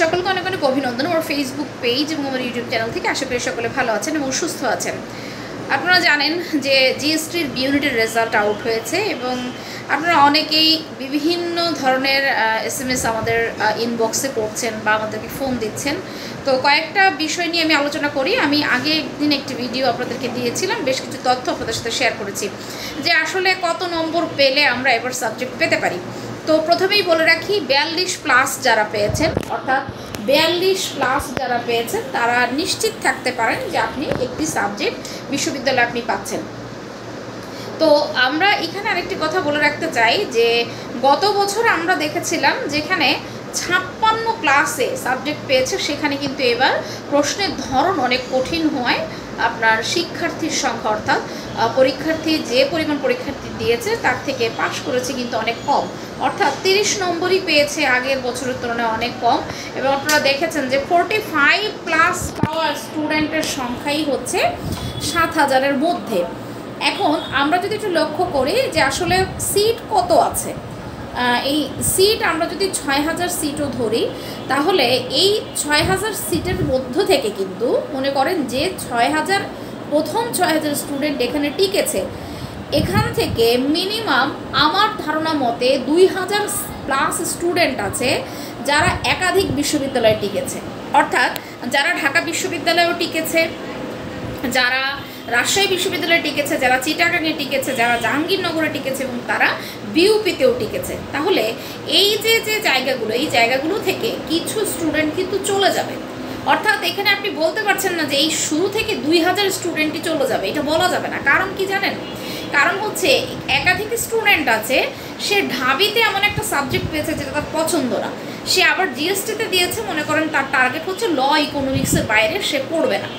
সকলকে অনেক অনেক অভিনন্দন আমার ফেসবুক পেজ এবং আমার ইউটিউব চ্যানেল থেকে। আশা করি সকলে ভালো আছেন এবং সুস্থ আছেন। আপনারা জানেন যে জিএসটির বি ইউনিটের রেজাল্ট আউট হয়েছে এবং আপনারা অনেকেই বিভিন্ন ধরনের SMS আমাদের ইনবক্সে করছেন বা আমাদেরকে ফোন দিচ্ছেন। তো কয়েকটা বিষয় নিয়ে আমি আলোচনা করি। আমি আগে একদিন একটি ভিডিও আপনাদেরকে দিয়েছিলাম, বেশ কিছু তথ্য আপনাদের সাথে শেয়ার করেছি যে আসলে কত নম্বর পেলে আমরা এবার সাবজেক্ট পেতে পারি। তো প্রথমেই বলে রাখি, 42+ যারা পেয়েছেন, অর্থাৎ 42+ যারা পেয়েছেন তারা নিশ্চিত থাকতে পারেন যে আপনি একটি সাবজেক্ট বিশ্ববিদ্যালয়ে আপনি পাচ্ছেন। তো আমরা এখানে আরেকটি কথা বলে রাখতে চাই যে গত বছর আমরা দেখেছিলাম যেখানে 56 ক্লাসে সাবজেক্ট পেয়েছে, সেখানে কিন্তু এবার প্রশ্নের ধরন অনেক কঠিন হওয়ায় আপনার শিক্ষার্থীর সংখ্যা, অর্থাৎ পরীক্ষার্থী যে পরিমাণ পরীক্ষার্থী দিয়েছে তার থেকে পাশ করেছে কিন্তু অনেক কম, অর্থাৎ 30 নম্বরই পেয়েছে, আগের বছরের তুলনায় অনেক কম। এবং আপনারা দেখেছেন যে 45+ পাওয়া স্টুডেন্টের সংখ্যাই হচ্ছে 7000-এর মধ্যে। এখন আমরা যদি একটু লক্ষ্য করি যে আসলে সিট কত আছে, এই সিট আমরা যদি 6000 সিটও ধরি, তাহলে এই 6000 সিটের মধ্য থেকে কিন্তু মনে করেন যে 6000 প্রথম 6000 স্টুডেন্ট এখানে টিকেছে, এখান থেকে মিনিমাম আমার ধারণা মতে 2000+ স্টুডেন্ট আছে যারা একাধিক বিশ্ববিদ্যালয়ে টিকেছে, অর্থাৎ যারা ঢাকা বিশ্ববিদ্যালয়েও টিকেছে, যারা রাজশাহী বিশ্ববিদ্যালয়ে টিকেছে, যারা চিটাগাংয়ে টিকেছে, যারা জাহাঙ্গীরনগরে টিকেছে এবং তারা বিউপিতেও টিকেছে। তাহলে এই যে জায়গাগুলো, এই জায়গাগুলো থেকে কিছু স্টুডেন্ট কিন্তু চলে যাবে। অর্থাৎ এখানে আপনি বলতে পারছেন না যে এই শুরু থেকে 2000 স্টুডেন্টই চলে যাবে, এটা বলা যাবে না। কারণ কি জানেন? কারণ হচ্ছে একাধিক স্টুডেন্ট আছে, সে ঢাবিতে এমন একটা সাবজেক্ট পেয়েছে যেটা তার পছন্দ না, সে আবার জিএসটিতে দিয়েছে, মনে করেন তার টার্গেট হচ্ছে ল ইকোনমিক্সের বাইরে সে পড়বে না,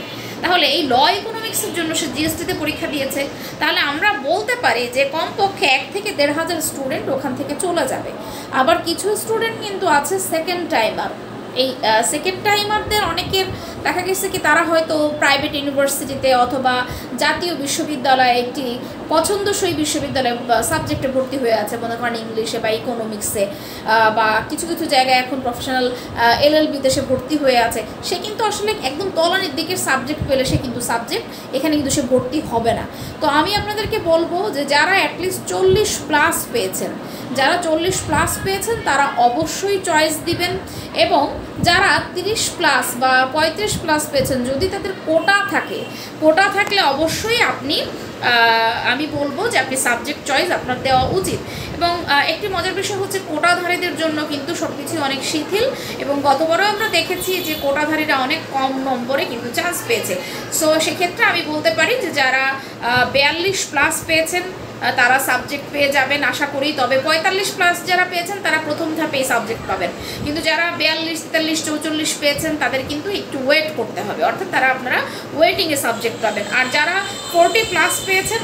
তাহলে এই ল ইকোনমিক্সের জন্য সে জিএসটিতে পরীক্ষা দিয়েছে। তাহলে আমরা বলতে পারি যে কমপক্ষে 1 থেকে 1500 স্টুডেন্ট ওখান থেকে চলে যাবে। আবার কিছু স্টুডেন্ট কিন্তু আছে সেকেন্ড টাইমার। এই সেকেন্ড টাইমারদের অনেকের দেখা গেছে কি তারা হয়তো প্রাইভেট ইউনিভার্সিটিতে অথবা জাতীয় বিশ্ববিদ্যালয়ে একটি পছন্দসই বিশ্ববিদ্যালয়ে সাবজেক্টে ভর্তি হয়ে আছে, মনে করেন ইংলিশে বা ইকোনমিক্সে, বা কিছু কিছু জায়গায় এখন প্রফেশনাল LLBতে সে ভর্তি হয়ে আছে। সে কিন্তু আসলে একদম তলানির দিকের সাবজেক্ট পেলে সে কিন্তু সাবজেক্ট এখানে কিন্তু সে ভর্তি হবে না। তো আমি আপনাদেরকে বলবো যে যারা অ্যাটলিস্ট 40+ পেয়েছেন, যারা 40+ পেয়েছেন তারা অবশ্যই চয়েস দিবেন, এবং যারা 30+ বা 35+ পেয়েছেন, যদি তাদের কোটা থাকলে অবশ্যই আমি বলবো যে আপনি সাবজেক্ট চয়েস আপনার দেওয়া উচিত। এবং একটি মজার বিষয় হচ্ছে কোটাধারীদের জন্য কিন্তু সব কিছু অনেক শিথিল, এবং গতবারও আমরা দেখেছি যে কোটাধারীরা অনেক কম নম্বরে কিন্তু চান্স পেয়েছে। সো সেক্ষেত্রে আমি বলতে পারি যে যারা 42+ পেয়েছেন তারা সাবজেক্ট পেয়ে যাবেন আশা করি। তবে 45+ যারা পেয়েছেন তারা প্রথম ধাপেই সাবজেক্ট পাবেন, কিন্তু যারা 42, 43, 44 পেয়েছেন তাদের কিন্তু একটু ওয়েট করতে হবে, অর্থাৎ তারা আপনারা ওয়েটিংয়ে সাবজেক্ট পাবেন। আর যারা 40+ পেয়েছেন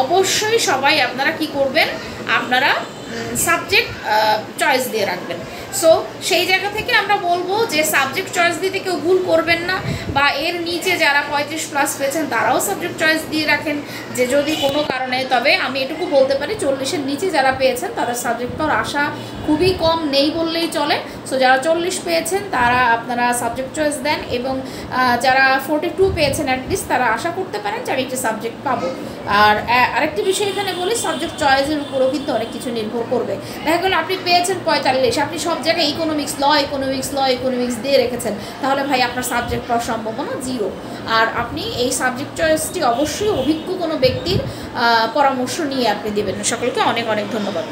অবশ্যই সবাই আপনারা কি করবেন, আপনারা সাবজেক্ট চয়েস দিয়ে রাখবেন। সো সেই জায়গা থেকে আমরা বলবো যে সাবজেক্ট চয়েস দিতে কেউ ভুল করবেন না, বা এর নিচে যারা 35+ পেয়েছেন তারাও সাবজেক্ট চয়েস দিয়ে রাখেন যে যদি কোনো কারণে। তবে আমি এটুকু বলতে পারি 40-এর নিচে যারা পেয়েছেন তাদের সাবজেক্ট পাওয়ার আশা খুবই কম, নেই বললেই চলে। সো যারা 40 পেয়েছেন তারা আপনারা সাবজেক্ট চয়েস দেন, এবং যারা 42 পেয়েছেন অ্যাটলিস্ট তারা আশা করতে পারেন যে আমি একটি সাবজেক্ট পাবো। আর আরেকটি বিষয় এখানে বলি, সাবজেক্ট চয়েসের উপরও কিন্তু অনেক কিছু নির্ভর করবে। দেখা গেল আপনি পেয়েছেন 45, আপনি সব জায়গায় ল ইকোনমিক্স দিয়ে রেখেছেন, তাহলে ভাই আপনার সাবজেক্ট পাওয়ার সম্ভাবনা 0। আর আপনি এই সাবজেক্ট চয়েসটি অবশ্যই অভিজ্ঞ কোনো ব্যক্তির পরামর্শ নিয়ে আপনি দেবেন। সকলকে অনেক অনেক ধন্যবাদ।